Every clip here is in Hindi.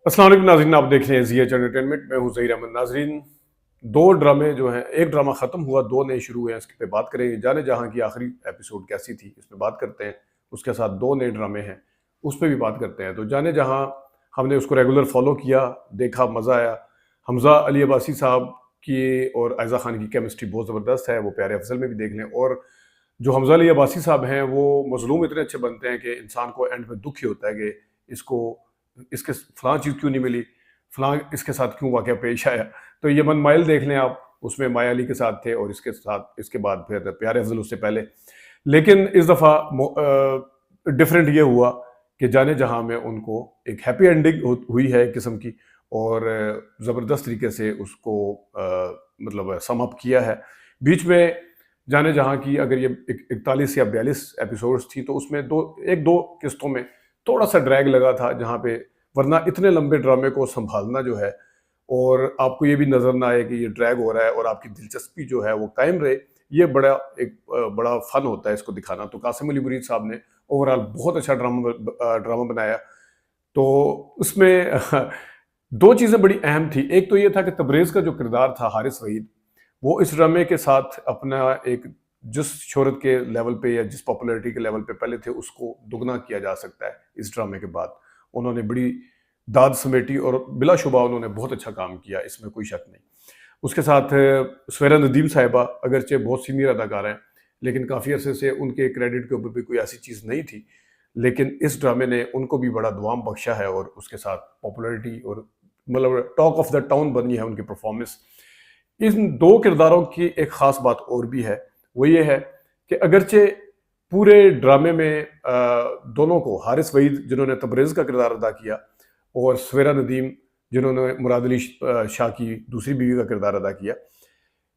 अस्सलाम वालेकुम नाज़रीन, आप देख रहे हैं ज़ी एंटरटेनमेंट। मैं हूं ज़हीर अहमद। नाज़रीन, दो ड्रामे जो हैं, एक ड्रामा ख़त्म हुआ, दो नए शुरू हुए हैं। इस पे बात करेंगे। जाने जहां की आखिरी एपिसोड कैसी थी, इस पे बात करते हैं। उसके साथ दो नए ड्रामे हैं, उस पर भी बात करते हैं। तो जाने जहां हमने उसको रेगुलर फॉलो किया, देखा, मज़ा आया। हमजा अली अब्बासी साहब की और आयज़ा खान की केमिस्ट्री बहुत ज़बरदस्त है, वो प्यारे अफजल में भी देख लें। और जो हमजा अली अब्बासी साहब हैं, वो मजलूम इतने अच्छे बनते हैं कि इंसान को एंड में दुख ही होता है कि इसको इसके फलां चीज़ क्यों नहीं मिली, फलां इसके साथ क्यों वाक़या पेश आया। तो ये मन माइल देख लें आप, उसमें माया अली के साथ थे और इसके साथ इसके बाद फिर प्यारे अफजल उससे पहले। लेकिन इस दफ़ा डिफरेंट ये हुआ कि जाने जहां में उनको एक हैप्पी एंडिंग हुई है एक किस्म की, और ज़बरदस्त तरीके से उसको मतलब सम अप किया है। बीच में जाने जहां की अगर ये 41 या 42 एपिसोड्स थी, तो उसमें एक दो किस्तों में थोड़ा सा ड्रैग लगा था, जहां पे वरना इतने लंबे ड्रामे को संभालना जो है, और आपको ये भी नजर ना आए कि ये ड्रैग हो रहा है और आपकी दिलचस्पी जो है वो कायम रहे, ये बड़ा फन होता है इसको दिखाना। तो कासिम अली मुरीद साहब ने ओवरऑल बहुत अच्छा ड्रामा बनाया। तो उसमें दो चीजें बड़ी अहम थी। एक तो ये था कि तबरेज का जो किरदार था हारिस वहीद, वो इस ड्रामे के साथ अपना एक जिस शोहरत के लेवल पे या जिस पॉपुलैरिटी के लेवल पे पहले थे, उसको दुगना किया जा सकता है इस ड्रामे के बाद। उन्होंने बड़ी दाद समेटी और बिलाशुबा उन्होंने बहुत अच्छा काम किया, इसमें कोई शक नहीं। उसके साथ स्वेरा नदीम साहिबा अगरचे बहुत सीनियर अदाकार हैं, लेकिन काफ़ी अरसे से उनके क्रेडिट के ऊपर भी कोई ऐसी चीज़ नहीं थी। लेकिन इस ड्रामे ने उनको भी बड़ा दुआम बख्शा है, और उसके साथ पॉपुलैरिटी और मतलब टॉक ऑफ द टाउन बनी है उनकी परफॉर्मेंस। इन दो किरदारों की एक ख़ास बात और भी है, वो ये है कि अगरचे पूरे ड्रामे में दोनों को, हारिस वहीद जिन्होंने तबरेज़ का किरदार अदा किया, और सवेरा नदीम जिन्होंने मुराद अली शाह की दूसरी बीवी का किरदार अदा किया,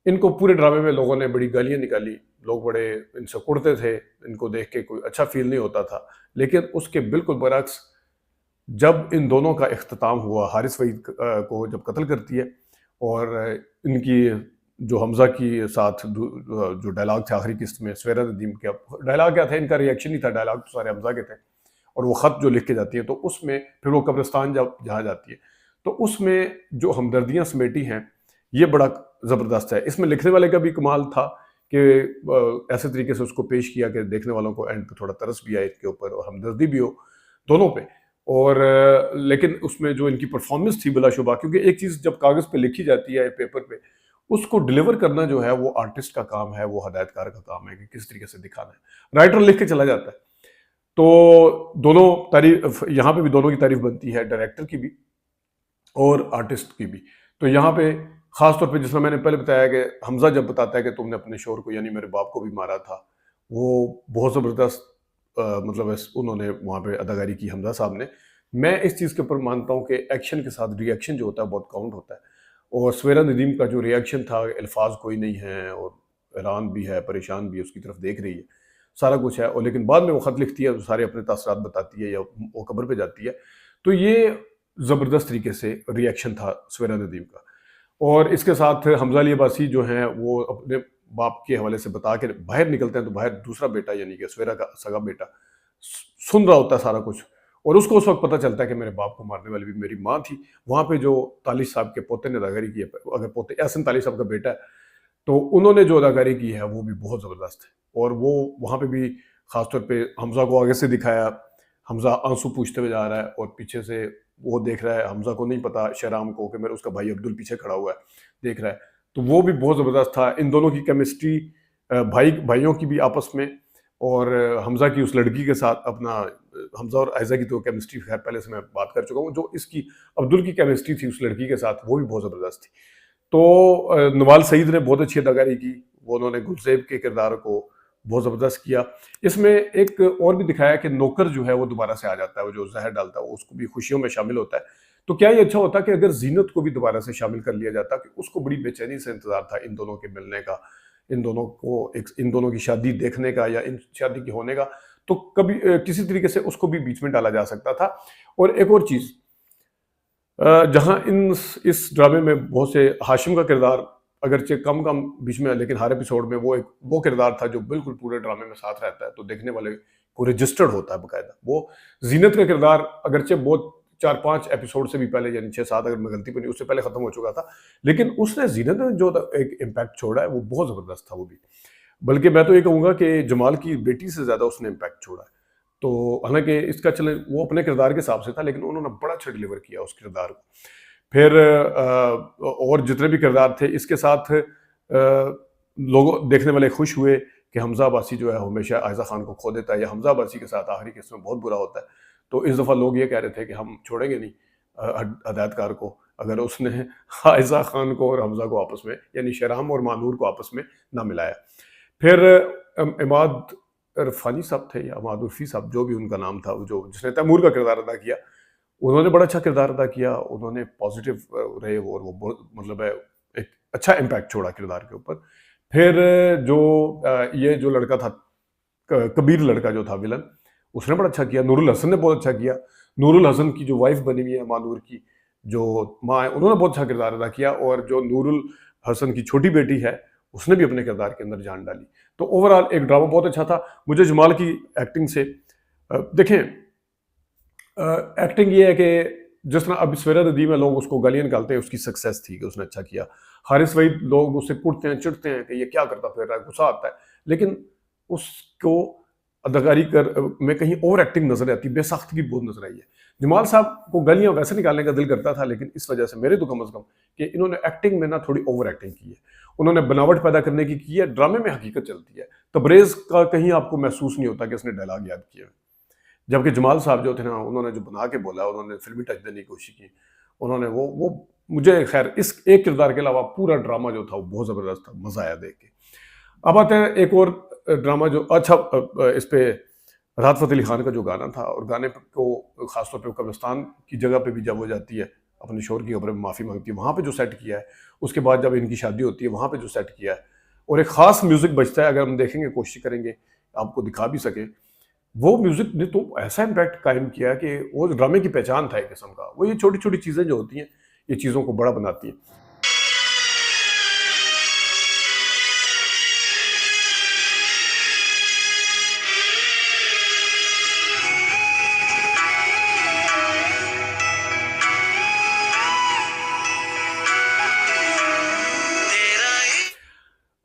इनको पूरे ड्रामे में लोगों ने बड़ी गालियाँ निकाली। लोग बड़े इनसे कुड़ते थे, इनको देख के कोई अच्छा फ़ील नहीं होता था। लेकिन उसके बिल्कुल बरअक्स, जब इन दोनों का इख्तिताम हुआ, हारिस वहीद को जब कत्ल करती है, और इनकी जो हमजा के साथ जो डायलॉग थे आखिरी किस्त में, सवेरा नदीम का डायलॉग क्या था, इनका रिएक्शन ही था, डायलॉग तो सारे हमजा के थे। और वो ख़त जो लिख के जाती है, तो उसमें फिर वो कब्रिस्तान जब जहाँ जाती है, तो उसमें जो हमदर्दियाँ समेटी हैं, ये बड़ा ज़बरदस्त है। इसमें लिखने वाले का भी कमाल था कि ऐसे तरीके से उसको पेश किया कि देखने वालों को एंड पे थोड़ा तरस भी आए इसके ऊपर और हमदर्दी भी हो दोनों पे। और लेकिन उसमें जो इनकी परफॉर्मेंस थी बिलाशुबा, क्योंकि एक चीज़ जब कागज़ पे लिखी जाती है पेपर पे, उसको डिलीवर करना जो है वो आर्टिस्ट का काम है, वो हदायतकार का काम है कि किस तरीके से दिखाना है। राइटर लिख के चला जाता है। तो दोनों तारीफ यहाँ पे भी, दोनों की तारीफ बनती है, डायरेक्टर की भी और आर्टिस्ट की भी। तो यहाँ पे खास तौर पे जिसमें मैंने पहले बताया कि हमजा जब बताता है कि तुमने अपने शोहर को यानी मेरे बाप को भी मारा था, वो बहुत ज़बरदस्त मतलब उन्होंने वहाँ पे अदाकारी की हमजा साहब ने। मैं इस चीज़ के ऊपर मानता हूँ कि एक्शन के साथ रिएक्शन जो होता है बहुत काउंट होता है, और सवेरा नदीम का जो रिएक्शन था, अल्फाज कोई नहीं है और हैरान भी है, परेशान भी है, उसकी तरफ देख रही है, सारा कुछ है, और लेकिन बाद में वो ख़त लिखती है तो सारे अपने तासरात बताती है या वो कब्र पे जाती है। तो ये ज़बरदस्त तरीके से रिएक्शन था सवेरा नदीम का। और इसके साथ हमजा अली अब्बासी जो हैं, वो अपने बाप के हवाले से बता के बाहर निकलते हैं, तो बाहर दूसरा बेटा यानी कि सवेरा का सगा बेटा सुन रहा होता है सारा कुछ, और उसको उस वक्त पता चलता है कि मेरे बाप को मारने वाली भी मेरी माँ थी। वहाँ पे जो तालिश साहब के पोते ने अदाकारी की है, अगर पोते एहसन तालिश साहब का बेटा है, तो उन्होंने जो अदाकारी की है वो भी बहुत ज़बरदस्त है। और वो वहाँ पे भी ख़ासतौर पे हमज़ा को आगे से दिखाया, हमज़ा आंसू पूछते हुए जा रहा है और पीछे से वो देख रहा है, हमज़ा को नहीं पता शहराम को कि मेरा उसका भाई अब्दुल पीछे खड़ा हुआ है, देख रहा है। तो वो भी बहुत ज़बरदस्त था। इन दोनों की केमिस्ट्री, भाइयों की भी आपस में, और हमज़ा की उस लड़की के साथ अपना हमज़ा और आयज़ा की तो केमिस्ट्री खैर पहले से मैं बात कर चुका हूँ, जो इसकी अब्दुल की केमिस्ट्री थी उस लड़की के साथ, वो भी बहुत ज़बरदस्त थी। तो नवाल सईद ने बहुत अच्छी अदाकारी की, वो उन्होंने गुलज़ेब के किरदार को बहुत ज़बरदस्त किया। इसमें एक और भी दिखाया कि नौकर जो है वो दोबारा से आ जाता है, वो जो ज़हर डालता है वो उसको भी खुशियों में शामिल होता है। तो क्या ये अच्छा होता कि अगर ज़ीनत को भी दोबारा से शामिल कर लिया जाता, कि उसको बड़ी बेचैनी से इंतज़ार था इन दोनों के मिलने का, इन दोनों की शादी देखने का या इन शादी की होने का, तो कभी किसी तरीके से उसको भी बीच में डाला जा सकता था। और एक और चीज़, जहाँ इन इस ड्रामे में बहुत से हाशिम का किरदार अगरचे कम कम बीच में, लेकिन हर एपिसोड में वो किरदार था जो बिल्कुल पूरे ड्रामे में साथ रहता है, तो देखने वाले को रजिस्टर्ड होता है बाकायदा। वो जीनत का किरदार अगरचे बहुत 4-5 एपिसोड से भी पहले, यानी 6-7 अगर मैं गलती पे नहीं, उससे पहले खत्म हो चुका था। लेकिन उसने जीनत ने जो एक इम्पैक्ट छोड़ा है वो बहुत जबरदस्त था वो भी। बल्कि मैं तो ये कहूँगा कि जमाल की बेटी से ज्यादा उसने इम्पैक्ट छोड़ा है। तो हालांकि इसका चले वो अपने किरदार के हिसाब से था, लेकिन उन्होंने बड़ा अच्छा डिलीवर किया उस किरदार को। फिर और जितने भी किरदार थे इसके साथ लोग देखने वाले खुश हुए कि हमजा अब्बासी जो है हमेशा आयजा खान को खो देता है, या हमजा अब्बासी के साथ आखिरी किस्त में बहुत बुरा होता है। तो इस दफ़ा लोग ये कह रहे थे कि हम छोड़ेंगे नहीं हदायतकार को अगर उसने आयजा खान को और हमजा को आपस में, यानी शहराम और मानूर को आपस में ना मिलाया। फिर इमाद इरफानी साहब थे या इमाद उर्फी साहब, जो भी उनका नाम था, जो जिसने तैमूर का किरदार अदा किया, उन्होंने बड़ा अच्छा किरदार अदा किया। उन्होंने पॉजिटिव रहे और वो बहुत मतलब है एक अच्छा इम्पैक्ट छोड़ा किरदार के ऊपर। फिर जो ये जो लड़का था कबीर लड़का जो था विलन, उसने बड़ा अच्छा किया। नूरुल हसन ने बहुत अच्छा किया। नूरुल हसन की जो वाइफ बनी हुई है मानूर की, जो माँ है, उन्होंने बहुत अच्छा किरदार अदा किया। और जो नूरुल हसन की छोटी बेटी है उसने भी अपने किरदार के अंदर जान डाली। तो ओवरऑल एक ड्रामा बहुत अच्छा था। मुझे जमाल की एक्टिंग से देखें, एक्टिंग ये है कि जिस तरह अब सवेरा नदी में लोग उसको गालियां निकालते हैं, उसकी सक्सेस थी कि उसने अच्छा किया। हारिस वहीद लोग उससे कुटते हैं, चिढ़ते हैं कि ये क्या करता फिर रहा है, गुस्सा आता है, लेकिन उसको अदाकारी कर में कहीं ओवर एक्टिंग नजर आती, बेसाख्तगी बहुत नजर आई है। जमाल साहब को गालियां वैसे निकालने का दिल करता था, लेकिन इस वजह से मेरे तो कम अज कम कि इन्होंने एक्टिंग में ना थोड़ी ओवर एक्टिंग की है, उन्होंने बनावट पैदा करने की है। ड्रामे में हकीकत चलती है, तबरेज का कहीं आपको महसूस नहीं होता कि उसने डायलॉग याद किया। जबकि जमाल साहब जो थे ना, उन्होंने जो बना के बोला, उन्होंने फिल्मी टच देने की कोशिश की, उन्होंने वो मुझे खैर इस एक किरदार के अलावा पूरा ड्रामा जो था वो बहुत ज़बरदस्त था, मज़ा आया देख के। अब आते हैं एक और ड्रामा जो अच्छा इस पे राहत फ़तेह अली खान का जो गाना था, और गाने को ख़ासतौर पे कब्रिस्तान की जगह पे भी जब वो जाती है अपने शोर की खबर में माफ़ी मांगती है, वहाँ पे जो सेट किया है, उसके बाद जब इनकी शादी होती है वहाँ पे जो सेट किया है, और एक ख़ास म्यूज़िक बजता है, अगर हम देखेंगे कोशिश करेंगे आपको दिखा भी सके, वो म्यूजिक ने तो ऐसा इम्पैक्ट कायम किया कि वो ड्रामे की पहचान था एक किस्म का। वो ये छोटी छोटी चीजें जो होती हैं, ये चीजों को बड़ा बनाती हैं।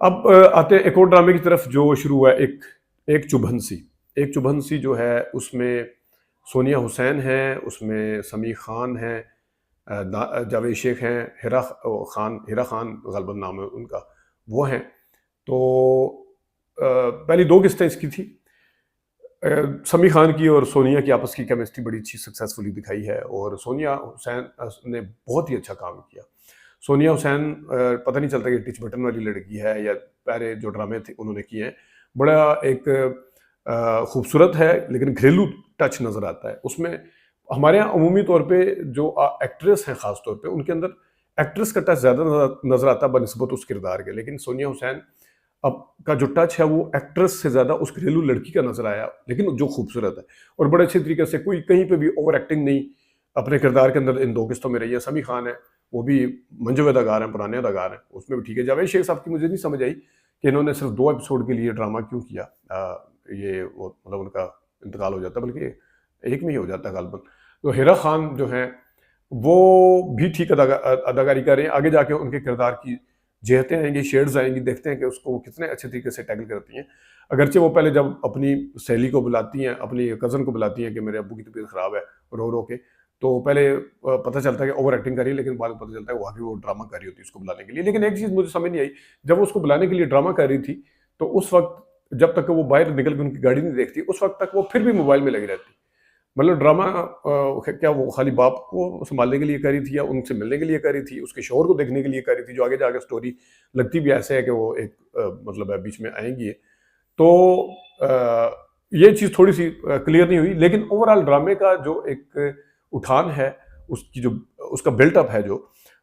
अब आते हैं एक और ड्रामे की तरफ जो शुरू हुआ है, एक चुभन सी। एक चुभन सी जो है उसमें सोनिया हुसैन है, उसमें समी खान है, जावेद शेख हैं, हिरा खान गलबन नाम है उनका, वो हैं। तो पहली दो किस्तें इसकी थी। समी खान की और सोनिया की आपस की केमिस्ट्री बड़ी अच्छी सक्सेसफुली दिखाई है, और सोनिया हुसैन ने बहुत ही अच्छा काम किया। सोनिया हुसैन पता नहीं चलता कि टिच बटन वाली लड़की है या पहले जो ड्रामे थे उन्होंने किए हैं, बड़ा एक खूबसूरत है, लेकिन घरेलू टच नज़र आता है उसमें। हमारे यहाँ अमूमी तौर पे जो एक्ट्रेस हैं ख़ास तौर पे, उनके अंदर एक्ट्रेस का टच ज़्यादा नज़र आता है बनिस्बत उस किरदार के, लेकिन सोनिया हुसैन अब का जो टच है वो एक्ट्रेस से ज़्यादा उस घरेलू लड़की का नज़र आया, लेकिन जो खूबसूरत है और बड़े अच्छे तरीके से, कोई कहीं पे भी ओवर एक्टिंग नहीं अपने किरदार के अंदर इन दो किस्तों में रही है। समी खान है, वो भी मंजे हुए अदाकार हैं, पुराने अदाकार हैं, उसमें भी ठीक है। जावेद शेख साहब की मुझे नहीं समझ आई कि इन्होंने सिर्फ 2 एपिसोड के लिए ड्रामा क्यों किया। ये वो मतलब उनका इंतकाल हो जाता, बल्कि एक में ही हो जाता गालबन। तो हिरा खान जो हैं वो भी ठीक अदाकारी कर रहे हैं। आगे जाके उनके किरदार की जेहतें आएंगी, शेड्स आएंगी, देखते हैं कि उसको वो कितने अच्छे तरीके से टैकल करती हैं। अगरचे वो पहले जब अपनी सहेली को बुलाती हैं, अपनी कज़न को बुलाती हैं कि मेरे अब्बू की तबीयत ख़राब है, रो रो के, तो पहले पता चलता है कि ओवर एक्टिंग कर रही है, लेकिन बाद में पता चलता है वहाँ भी वो ड्रामा कर रही होती है उसको बुलाने के लिए। लेकिन एक चीज़ मुझे समझ नहीं आई, जब वो उसको बुलाने के लिए ड्रामा कर रही थी, तो उस वक्त जब तक वो बाहर निकल के उनकी गाड़ी नहीं देखती, उस वक्त तक वो फिर भी मोबाइल में लगी रहती। मतलब ड्रामा क्या वो खाली बाप को संभालने के लिए कर रही थी, या उनसे मिलने के लिए कर रही थी, उसके शोहर को देखने के लिए कर रही थी, जो आगे जाकर स्टोरी लगती भी ऐसे है कि वो एक मतलब बीच में आएंगी। तो ये चीज़ थोड़ी सी क्लियर नहीं हुई, लेकिन ओवरऑल ड्रामे का जो एक उठान है, उसकी जो उसका बिल्टअप है जो,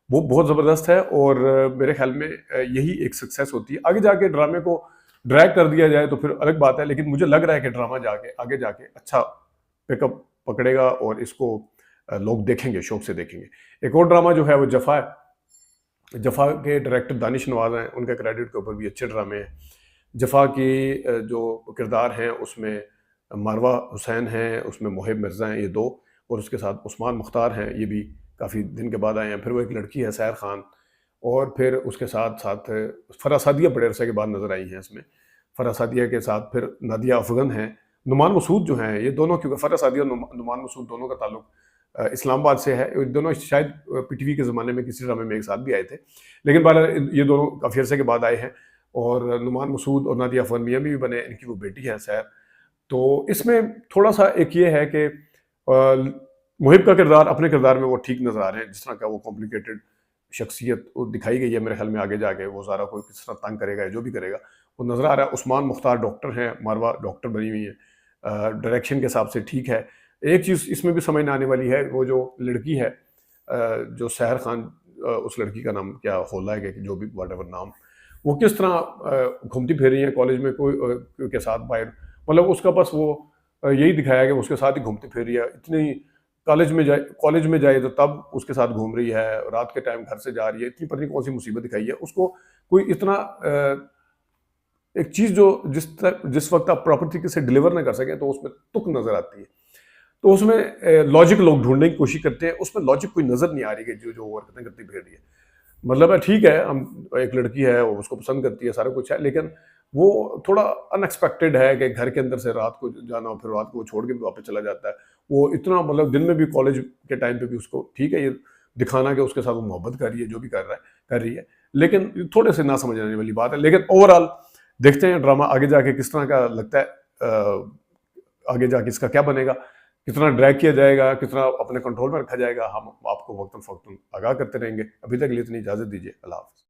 वो बहुत ज़बरदस्त है, और मेरे ख्याल में यही एक सक्सेस होती है। आगे जाके ड्रामे को ड्रैग कर दिया जाए तो फिर अलग बात है, लेकिन मुझे लग रहा है कि ड्रामा आगे जाके अच्छा पिकअप पकड़ेगा और इसको लोग देखेंगे, शौक से देखेंगे। एक और ड्रामा जो है वो जफ़ा है। जफ़ा के डायरेक्टर दानिश नवाज हैं, उनके क्रेडिट के ऊपर भी अच्छे ड्रामे हैं। जफ़ा की जो किरदार हैं उसमें मारवा हुसैन हैं, उसमें मोहिब मिर्ज़ा हैं, ये दो, और उसके साथ उस्मान मुख्तार हैं, ये भी काफ़ी दिन के बाद आए हैं। फिर वो एक लड़की है सैर खान, और फिर उसके साथ साथ फरा सादिया बड़े अरसे के बाद नज़र आई हैं इसमें। फरा सादिया के साथ फिर नादिया अफगन हैं, नुमान मसूद जो हैं, ये दोनों, क्योंकि फरा सादिया और नुमान मसूद दोनों का ताल्लुक इस्लामाबाद से है। ये दोनों शायद पीटीवी के ज़माने में किसी ड्रामे में एक साथ भी आए थे, लेकिन बहरहाल ये दोनों काफ़ी अरसे के बाद आए हैं। और नुमान मसूद और नादिया अफगन मियाँ बीवी बने, इनकी वो बेटी है सैर। तो इसमें थोड़ा-सा एक ये है कि मुहिब का किरदार, अपने किरदार में वो ठीक नज़र आ रहे हैं, जिस तरह का वो कॉम्प्लिकेटेड शख्सियत वो दिखाई गई है। मेरे ख्याल में आगे जाके वो ज़ारा को किस तरह तंग करेगा या जो भी करेगा वो नज़र आ रहा है। उस्मान मुख्तार डॉक्टर हैं, मारवा डॉक्टर बनी हुई है, डायरेक्शन के हिसाब से ठीक है। एक चीज़ इसमें भी समझ में आने वाली है, वो जो लड़की है, जो सहर खान, उस लड़की का नाम क्या होला है कि जो भी व्हाटएवर नाम, वो किस तरह घूमती फिर रही है कॉलेज में, कोई के साथ बाहर, मतलब उसका बस वो यही दिखाया कि उसके साथ ही घूमती फिर रही है। इतनी कॉलेज में जाए तो तब उसके साथ घूम रही है, रात के टाइम घर से जा रही है, इतनी पता नहीं कौन सी मुसीबत दिखाई है उसको। कोई इतना एक चीज़ जो जिस वक्त आप प्रॉपर तरीके से डिलीवर ना कर सकें तो उसमें तुक नज़र आती है। तो उसमें लॉजिक लोग ढूंढने की कोशिश करते हैं, उसमें लॉजिक कोई नज़र नहीं आ रही कि जो वो हरकतें करती फिर रही है। मतलब है ठीक है, हम एक लड़की है, वो उसको पसंद करती है, सारा कुछ है, लेकिन वो थोड़ा अनएक्सपेक्टेड है कि घर के अंदर से रात को जाना और फिर रात को वो छोड़ के भी वापस चला जाता है। वो इतना, मतलब दिन में भी कॉलेज के टाइम पे भी उसको ठीक है ये दिखाना कि उसके साथ वो मोहब्बत कर रही है, जो भी कर रही है, लेकिन थोड़े से ना समझ आने वाली बात है। लेकिन ओवरऑल देखते हैं ड्रामा आगे जाके किस तरह का लगता है, आगे जाके इसका क्या बनेगा, कितना ड्रैग किया जाएगा, कितना अपने कंट्रोल में रखा जाएगा, हम आपको वक्तन फ़ौक्तन आगाह करते रहेंगे। अभी तक के लिए इतनी इजाज़त दीजिए। अल्लाह हाफ़िज़।